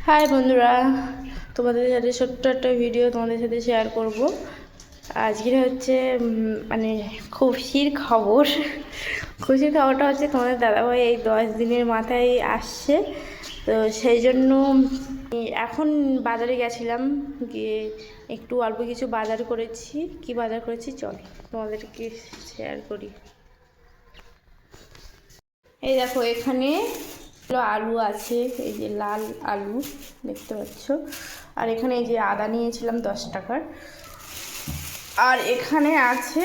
High বন্ধুরা, তোমাদের সাথে ছোট্ট একটা ভিডিও তোমাদের সাথে শেয়ার করব। আজকের হচ্ছে মানে খুশির খবর। খুশির খবরটা হচ্ছে তোমাদের দাদাভাই এই 10 দিনের মাথায় আসছে। তো সেই জন্য এখন বাজারে গেছিলাম, গিয়ে একটু অল্প কিছু বাজার করেছি। কি বাজার করেছি চল তোমাদেরকে শেয়ার করি। এই দেখো, এখানে আলু আছে, এই যে লাল আলু দেখতে পাচ্ছ। আর এখানে এই যে আদা নিয়েছিলাম 10 টাকার। আর এখানে আছে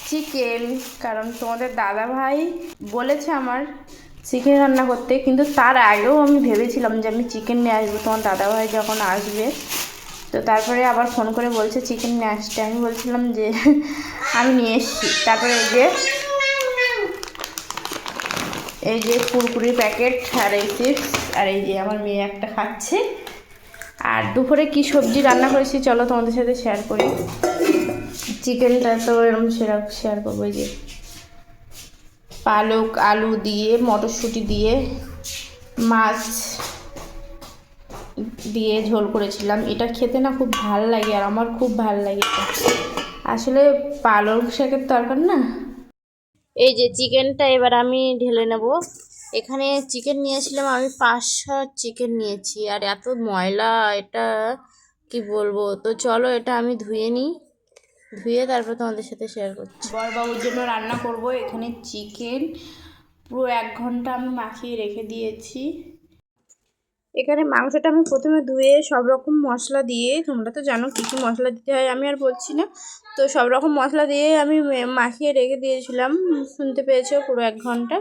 চিকেন, কারণ তোমাদের দাদা ভাই বলেছে আমার চিকেন রান্না করতে, কিন্তু তার আগেও আমি ভেবেছিলাম যে আমি চিকেন নিয়ে আসবো তোমার দাদা ভাই যখন আসবে। তো তারপরে আবার ফোন করে বলছে চিকেন নিয়ে আসতে। আমি বলছিলাম যে আমি নিয়ে এসেছি। তারপরে এই যে কুরকুরির প্যাকেট, আর এই চিপস, আর এই যে আমার মেয়ে একটা খাচ্ছে। আর দুপুরে কি সবজি রান্না করেছি চলো তোমাদের সাথে শেয়ার করি। চিকেনটা তো এরকম শেয়ার করবো। এই যে পালক আলু দিয়ে, মটরশুঁটি দিয়ে, মাছ দিয়ে ঝোল করেছিলাম। এটা খেতে না খুব ভালো লাগে, আর আমার খুব ভালো লাগে। আসলে পালং শাকের তরকারি না। এই যে চিকেনটা এবার আমি ঢেলে নেব। এখানে চিকেন নিয়েছিলাম আমি 500 চিকেন নিয়েছি, আর এত ময়লা, এটা কি বলবো। তো চলো এটা আমি ধুয়ে নিই, ধুয়ে তারপর তোমাদের সাথে শেয়ার করছি। বড়বাবুর জন্য রান্না করব। এখানে চিকেন পুরো 1 ঘন্টা আমি মাখিয়ে রেখে দিয়েছি। এখানে মাংসটা আমি প্রথমে ধুয়ে সব রকম মশলা দিয়ে, তোমরা তো জানো কী কী মশলা দিতে হয়, আমি আর বলছি না। তো সব রকম মশলা দিয়ে আমি মাখিয়ে রেখে দিয়েছিলাম, শুনতে পেয়েছো, পুরো 1 ঘন্টা।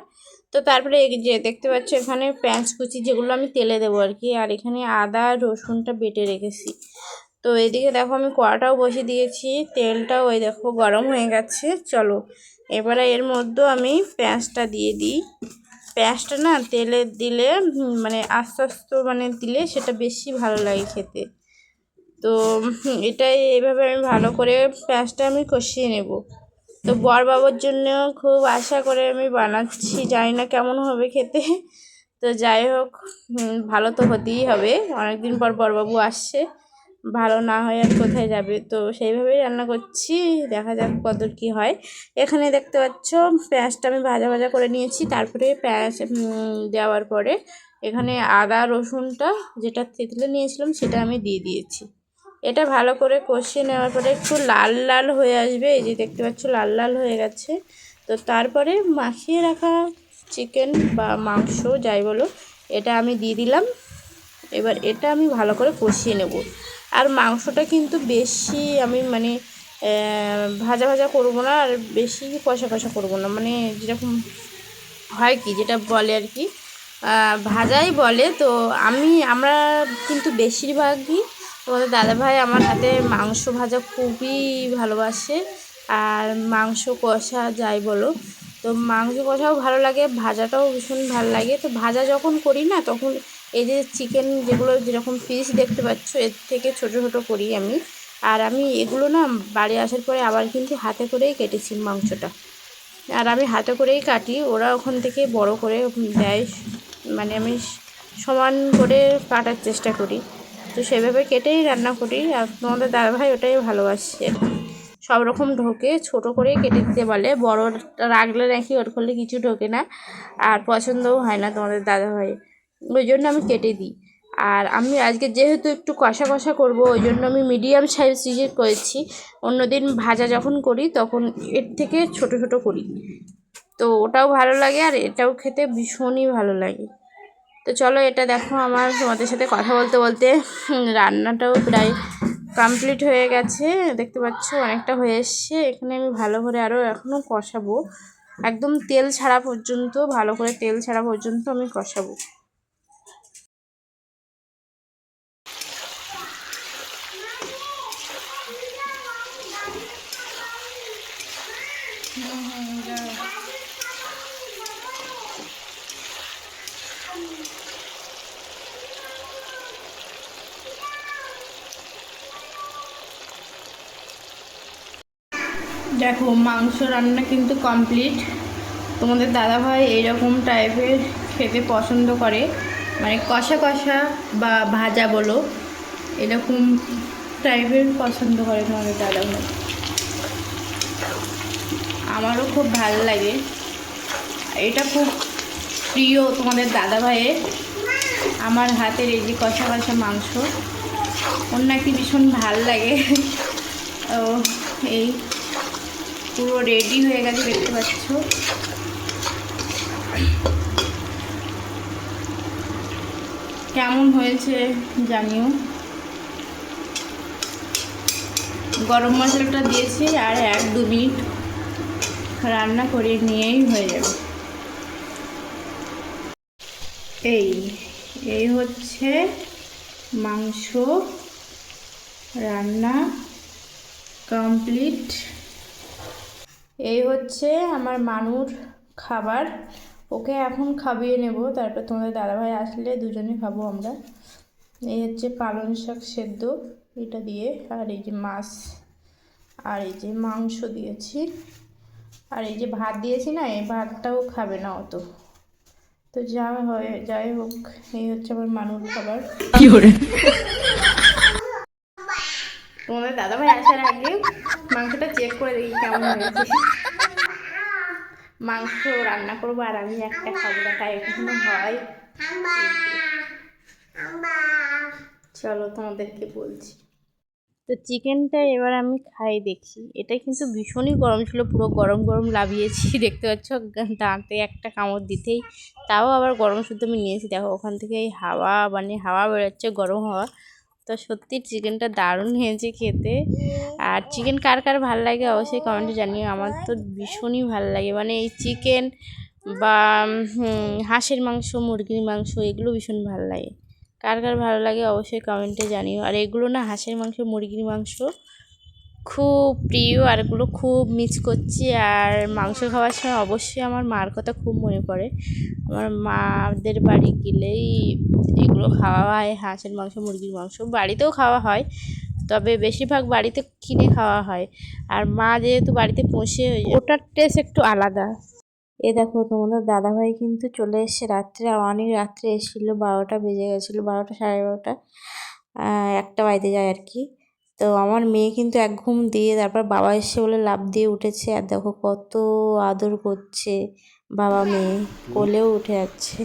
তো তারপরে এই যে দেখতে পাচ্ছ এখানে পেঁয়াজ কুচি, যেগুলো আমি তেলে দেবো আর কি। আর এখানে আদা রসুনটা বেটে রেখেছি। তো এদিকে দেখো আমি কড়াটাও বসিয়ে দিয়েছি, তেলটাও ওই দেখো গরম হয়ে গেছে। চলো এবারে এর মধ্যে আমি পেঁয়াজটা দিয়ে দিই। পেঁয়াজটা না তেলে দিলে মানে আস্তে আস্তে মানে দিলে সেটা বেশি ভালো লাগে খেতে। তো এটাই এইভাবে আমি ভালো করে পেঁয়াজটা আমি কষিয়ে নেব। তো বড়বাবুর জন্য খুব আশা করে আমি বানাচ্ছি, জানি না কেমন হবে খেতে। তো যাই হোক, ভালো তো হতেই হবে, অনেকদিন পর বড়বাবু আসছে, ভালো না হয় আর কোথায় যাবে। তো সেইভাবেই রান্না করছি, দেখা যাক কতদূর কী হয়। এখানে দেখতে পাচ্ছ পেঁয়াজটা আমি ভাজা ভাজা করে নিয়েছি। তারপরে পেঁয়াজ দেওয়ার পরে এখানে আদা রসুনটা যেটা থেতলে নিয়েছিলাম সেটা আমি দিয়ে দিয়েছি। এটা ভালো করে কষিয়ে নেওয়ার পরে একটু লাল লাল হয়ে আসবে, এই যে দেখতে পাচ্ছ লাল লাল হয়ে গেছে। তো তারপরে মাখিয়ে রাখা চিকেন বা মাংস যাই বলো, এটা আমি দিয়ে দিলাম। এবার এটা আমি ভালো করে কষিয়ে নেব। আর মাংসটা কিন্তু বেশি আমি মানে ভাজা ভাজা করবো না, আর বেশি কষা কষা করবো না, মানে যেরকম হয় কি যেটা বলে আর কি, ভাজাই বলে। তো আমরা কিন্তু বেশিরভাগই তোমাদের দাদাভাই আমার হাতে মাংস ভাজা খুবই ভালোবাসে, আর মাংস কষা যাই বলো। তো মাংস কষাও ভালো লাগে, ভাজাটাও ভীষণ ভালো লাগে। তো ভাজা যখন করি না, তখন এই যে চিকেন যেগুলো যেরকম পিস দেখতে পাচ্ছ, এর থেকে ছোটো ছোটো করি আমি। আর আমি এগুলো না বাড়ি আসার পরে আবার কিন্তু হাতে করেই কেটেছি মাংসটা। আর আমি হাতে করেই কাটি, ওরা ওখান থেকে বড় করে দেয়, মানে আমি সমান করে কাটার চেষ্টা করি। তো সেভাবে কেটেই রান্না করি। আর তোমাদের দাদাভাই ওটাই ভালোবাসে, সব রকম ঢোকে, ছোটো করেই কেটে দিতে বলে, বড় রাখলে নাকি ওর করলে কিছু ঢোকে না, আর পছন্দও হয় না তোমাদের দাদাভাই, ওই জন্য আমি কেটে দিই। আর আমি আজকে যেহেতু একটু কষা কষা করবো, ওই জন্য আমি মিডিয়াম সাইজের করেছি। অন্যদিন ভাজা যখন করি তখন এর থেকে ছোট ছোট করি, তো ওটাও ভালো লাগে, আর এটাও খেতে ভীষণই ভালো লাগে। তো চলো এটা দেখো, আমার তোমাদের সাথে কথা বলতে বলতে রান্নাটাও প্রায় কমপ্লিট হয়ে গেছে, দেখতে পাচ্ছ অনেকটা হয়ে এসছে। এখানে আমি ভালো করে আরও এখনও কষাবো, একদম তেল ছাড়া পর্যন্ত, ভালো করে তেল ছাড়া পর্যন্ত আমি কষাবো। দেখো মাংস রান্না কিন্তু কমপ্লিট। তোমাদের দাদাভাই এইরকম টাইপের খেতে পছন্দ করে, মানে কষা কষা বা ভাজা বলো, এরকম টাইপের পছন্দ করে তোমাদের দাদাভাই। আমারও খুব ভালো লাগে, এটা খুব প্রিয় তোমাদের দাদাভাইয়ের। আমার হাতের এই যে কষা কষা মাংস ওর নাকি ভীষণ ভাল লাগে। ও এই পুরো রেডি হয়ে গেছে, দেখতে পাচ্ছ। কেমন হয়েছে জানিও। গরম মশলাটা দিয়েছি, আর 1-2 মিনিট রান্না করে নিয়েই হয়ে যাবে। এই হচ্ছে মাংস রান্না কমপ্লিট। এই হচ্ছে আমার মানুর খাবার, ওকে এখন খাবিয়ে নেব, তারপর তোমাদের দাদাভাই আসলে দুজনে খাবো আমরা। এই হচ্ছে পালং শাক সেদ্ধ এটা দিয়ে, আর এই যে মাছ, আর এই যে মাংস দিয়েছি, আর এই যে ভাত দিয়েছি না, এই ভাতটাও খাবে না অত। তো যাই হোক, এই হচ্ছে আমার মানুর খাবার। তোমাদের দাদাভাই আসার আগে মাংসটা চেক করে দেখি কেমন হয়েছে। মাংস রান্না করবো আর আমি একটা খাবো না, তাই এখনো হয়। চলো তোমাদেরকে বলছি। তো চিকেনটা এবার আমি খাই দেখি। এটা কিন্তু ভীষণই গরম ছিল, পুরো গরম গরম লাভিয়েছি, দেখতে পাচ্ছ দাঁতে একটা কামড় দিতেই। তাও আবার গরম শুদ্ধ আমি নিয়েছি, দেখো ওখান থেকে এই হাওয়া, মানে হাওয়া বেরোচ্ছে, গরম হাওয়া। তো সত্যি চিকেনটা দারুণ হয়েছে খেতে। আর চিকেন কার কার ভালো লাগে অবশ্যই কমেন্টে জানিও। আমার তো ভীষণই ভালো লাগে, মানে এই চিকেন বা হাঁসের মাংস, মুরগির মাংস, এগুলো ভীষণ ভালো লাগে। কার কার ভালো লাগে অবশ্যই কমেন্টে জানিও। আর এগুলো না, হাঁসের মাংস, মুরগির মাংস খুব প্রিয়, আর এগুলো খুব মিস করছি। আর মাংস খাওয়ার সময় অবশ্যই আমার মার কথা খুব মনে পড়ে। আমার মাদের বাড়ি গেলেই এগুলো খাওয়া হয়, হাঁসের মাংস, মুরগির মাংস। বাড়িতেও খাওয়া হয়, তবে বেশিরভাগ বাড়িতে কিনে খাওয়া হয়। আর মা যেহেতু বাড়িতে পোষে, ওটার টেস্ট একটু আলাদা। এ দেখো তোমাদের দাদাভাই কিন্তু চলে এসছে রাত্রে, আর অনেক রাত্রে এসেছিলো, 12টা বেজে গেছিলো, 12টা, 12:30, 1টা বাজতে যায় আর কি। তো আমার মেয়ে কিন্তু এক ঘুম দিয়ে তারপর বাবা এসে বলে লাফ দিয়ে উঠেছে, আর দেখো কত আদর করছে বাবা মেয়ে, কোলেও উঠে যাচ্ছে।